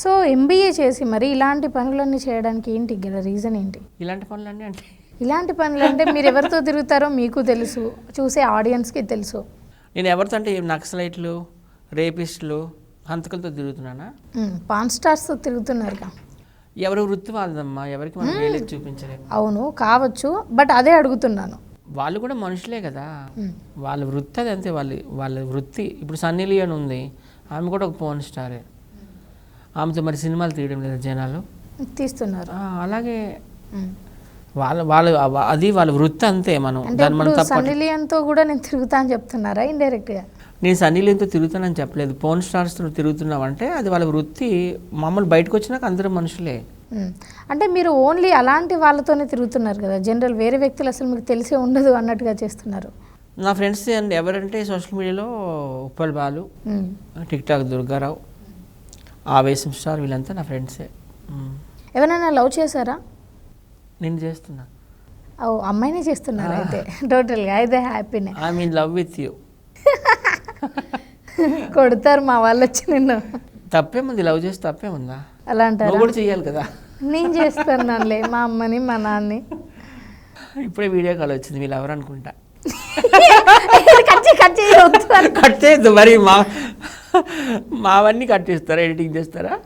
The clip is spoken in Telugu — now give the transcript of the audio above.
సో ఎంబీఏ చేసి మరి ఇలాంటి పనులన్నీ చేయడానికి ఏంటి గల రీజన్ ఏంటి? ఇలాంటి పనులన్నీ అంటే ఇలాంటి పనులు అంటే మీరు ఎవరితో తిరుగుతారో మీకు తెలుసు, చూసే ఆడియన్స్కి తెలుసు. నేను ఎవరితో అంటే నక్సలైట్లు, రేపిస్టులు, హంతకులతో తిరుగుతున్నానా? పాన్ స్టార్స్తో తిరుగుతున్నారుగా. ఎవరి వృత్తి వాళ్ళదమ్మా, ఎవరికి మనం వేలేదు చూపించలేము. అవును కావచ్చు, బట్ అదే అడుగుతున్నాను. వాళ్ళు కూడా మనుషులే కదా, వాళ్ళ వృత్తి అది అంతే. వాళ్ళ వృత్తి. ఇప్పుడు సన్నీ లియోన్ ఉంది, ఆమె కూడా ఒక పోర్న్ స్టారే. ఆమెతో మరి సినిమాలు తీయడం లేదా జనాలు? తీస్తున్నారు. అలాగే అది వాళ్ళ వృత్తి అంతే. మనం దాన్ని మనం సన్నీ లియోన్తో కూడా నేను తిరుగుతా అని చెప్తున్నారా ఇండైరెక్ట్గా? నేను సన్నీ లియోన్తో తిరుగుతానని చెప్పలేదు. పోర్న్ స్టార్స్తో తిరుగుతున్నామంటే అది వాళ్ళ వృత్తి. మమ్మల్ని బయటకు వచ్చినాక అందరూ మనుషులే. అంటే మీరు ఓన్లీ అలాంటి వాళ్ళతోనే తిరుగుతున్నారు కదా, జనరల్ వేరే వ్యక్తులు అసలు మీకు తెలిసే ఉండదు అన్నట్టుగా చేస్తున్నారు. నా ఫ్రెండ్స్ ఎవరంటే సోషల్ మీడియాలో ఉప్పల్ బాలు, టిక్ టాక్ దుర్గారావు, ఆవేశం స్టార్, వీళ్ళంతా నా ఫ్రెండ్సే. ఎవరైనా లవ్ చేశారా? నేను చేస్తున్నా. ఓ అమ్మాయినే చేస్తున్నారు అయితే టోటల్గా. అయితే హ్యాపీనే. I mean love with you. కొడతారు మా వాళ్ళు వచ్చి నిన్ను. తప్పేముంది, లవ్ చేస్తే తప్పేముందా? అలా అంటారు. కూడా చెయ్యాలి కదా. నేను చేస్తున్నానులే మా అమ్మని మా నాన్నని. ఇప్పుడే వీడియో కాల్ వచ్చింది, వీళ్ళు ఎవరు అనుకుంటా. కట్ చేయొద్దు మరి. మావన్నీ కట్ చేస్తారా, ఎడిటింగ్ చేస్తారా?